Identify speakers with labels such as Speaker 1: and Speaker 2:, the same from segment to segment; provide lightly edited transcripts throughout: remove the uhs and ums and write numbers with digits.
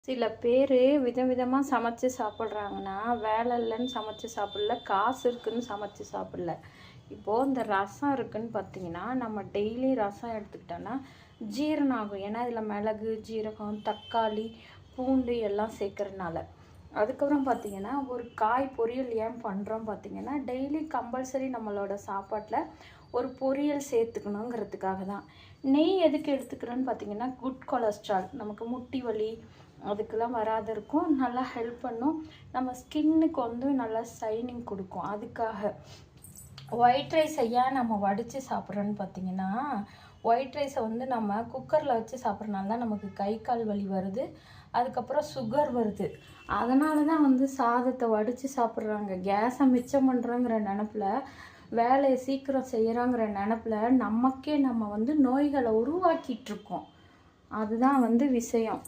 Speaker 1: சில பேர் விதவிதமாக சமைச்சு சாப்பிட்றாங்கன்னா, வேலை இல்லைன்னு சமைச்சு சாப்பிடல, காசு இருக்குன்னு சமைச்சு சாப்பிடல. இப்போது இந்த ரசம் இருக்குன்னு பார்த்தீங்கன்னா, நம்ம டெய்லி ரசம் எடுத்துக்கிட்டோன்னா ஜீரணம் ஆகும். ஏன்னா இதில் மிளகு, ஜீரகம், தக்காளி, பூண்டு எல்லாம் சேர்க்கறனால. அதுக்கப்புறம் பார்த்தீங்கன்னா, ஒரு காய் பொரியல் ஏன் பண்ணுறோம் பார்த்தீங்கன்னா, டெய்லி கம்பல்சரி நம்மளோட சாப்பாட்டில் ஒரு பொரியல் சேர்த்துக்கணுங்கிறதுக்காக தான். நெய் எதுக்கு எடுத்துக்கிறோன்னு பார்த்தீங்கன்னா, குட் கொலஸ்ட்ரால் நமக்கு முட்டி வலி அதுக்கெல்லாம் வராத இருக்கும். நல்லா ஹெல்ப் பண்ணும். நம்ம ஸ்கின்னுக்கு வந்து நல்லா ஷைனிங் கொடுக்கும். அதுக்காக ஒயிட் ரைஸை ஏன் நம்ம வடித்து சாப்பிட்றோன்னு பார்த்தீங்கன்னா, ஒயிட் ரைஸை வந்து நம்ம குக்கரில் வச்சு சாப்பிட்றனால தான் நமக்கு கை கால் வலி வருது. அதுக்கப்புறம் சுகர் வருது. அதனால தான் வந்து சாதத்தை வடித்து சாப்பிட்றாங்க. கேஸை மிச்சம் பண்ணுறோங்கிற நினப்பில், வேலையை சீக்கிரம் செய்கிறோங்கிற நினப்பில் நமக்கே நம்ம வந்து நோய்களை உருவாக்கிட்டுருக்கோம். அதுதான் வந்து விஷயம்.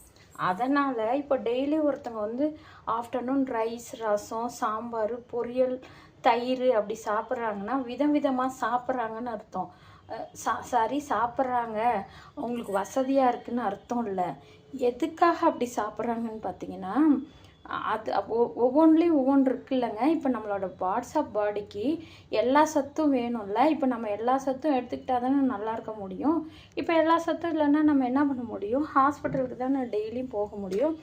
Speaker 1: அதனால் இப்போ டெய்லி ஒருத்தங்க வந்து ஆஃப்டர்நூன் ரைஸ், ரசம், சாம்பார், பொரியல், தயிர் அப்படி சாப்பிட்றாங்கன்னா விதம் விதமாக சாப்பிட்றாங்கன்னு அர்த்தம். சரி சாப்பிட்றாங்க, அவங்களுக்கு வசதியாக இருக்குதுன்னு அர்த்தம் இல்லை. எதுக்காக அப்படி சாப்பிட்றாங்கன்னு பார்த்தீங்கன்னா, அது ஒவ்வொன்றுலேயும் ஒவ்வொன்று இருக்குல்லங்க. இப்போ நம்மளோட வாட்ஸ்அப் பாடிக்கு எல்லா சத்தும் வேணும்ல. இப்போ நம்ம எல்லா சத்தும் எடுத்துக்கிட்டா தானே நல்லா இருக்க முடியும். இப்போ எல்லா சத்தும் இல்லைன்னா நம்ம என்ன பண்ண முடியும்? ஹாஸ்பிட்டலுக்கு தானே டெய்லியும் போக முடியும்.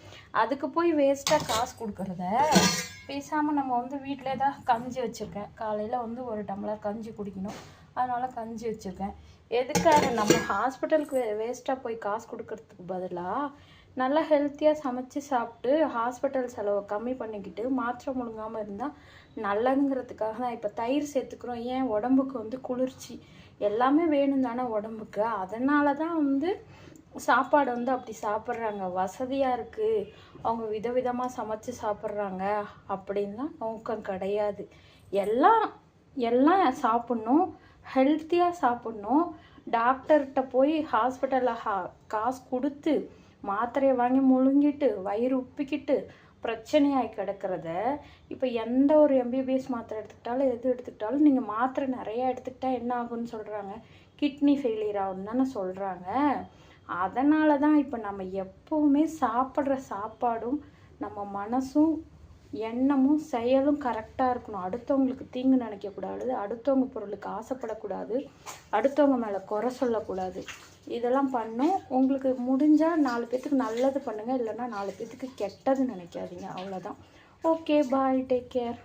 Speaker 1: அதுக்கு போய் வேஸ்ட்டாக காசு கொடுக்குறத பேசாமல் நம்ம வந்து வீட்டிலே தான் கஞ்சி வச்சுருக்கேன். காலையில் வந்து ஒரு டம்ளர் கஞ்சி குடிக்கணும், அதனால் கஞ்சி வச்சுருக்கேன். எதுக்காக நம்ம ஹாஸ்பிட்டலுக்கு வேஸ்ட்டாக போய் காசு கொடுக்கறதுக்கு பதிலாக நல்லா ஹெல்த்தியாக சமைச்சு சாப்பிட்டு ஹாஸ்பிட்டல் செலவை கம்மி பண்ணிக்கிட்டு மாத்திரை முழுங்காமல் இருந்தால் நல்லதுங்கிறதுக்காக தான். இப்போ தயிர் சேர்த்துக்கிறோம். ஏன்? உடம்புக்கு வந்து குளிர்ச்சி எல்லாமே வேணும் தானே உடம்புக்கு. அதனால தான் வந்து சாப்பாடு வந்து அப்படி சாப்பிட்றாங்க. வசதியாக இருக்குது, அவங்க விதவிதமாக சமைச்சு சாப்பிட்றாங்க அப்படின்லாம் நோக்கம் கிடையாது. எல்லாம் எல்லாம் சாப்பிட்ணும், ஹெல்த்தியாக சாப்பிட்ணும். டாக்டர்கிட்ட போய் ஹாஸ்பிட்டலில் காசு கொடுத்து மாத்திரையை வாங்கி முழுங்கிட்டு வயிறு உப்பிக்கிட்டு பிரச்சனையாகி கிடக்கிறத, இப்போ எந்த ஒரு எம்பிபிஎஸ் மாத்திரை எடுத்துக்கிட்டாலும் எது எடுத்துக்கிட்டாலும் நீங்கள் மாத்திரை நிறையா எடுத்துக்கிட்டால் என்ன ஆகுன்னு சொல்கிறாங்க? கிட்னி ஃபெயிலியர் ஆகுன்னு தானே சொல்கிறாங்க. அதனால தான் இப்போ நம்ம எப்போவுமே சாப்பிட்ற சாப்பாடும் நம்ம மனசும் எண்ணமும் செயலும் கரெக்டாக இருக்கணும். அடுத்தவங்களுக்கு தீங்கு நினைக்கக்கூடாது, அடுத்தவங்க பொருளுக்கு ஆசைப்படக்கூடாது, அடுத்தவங்க மேலே குறை சொல்லக்கூடாது. இதெல்லாம் பண்ணும். உங்களுக்கு முடிஞ்சால் 4 பேத்துக்கு நல்லது பண்ணுங்கள், இல்லைன்னா 4 பேத்துக்கு கெட்டது நினைக்காதீங்க. அவ்வளோதான். ஓகே, பாய், டேக் கேர்.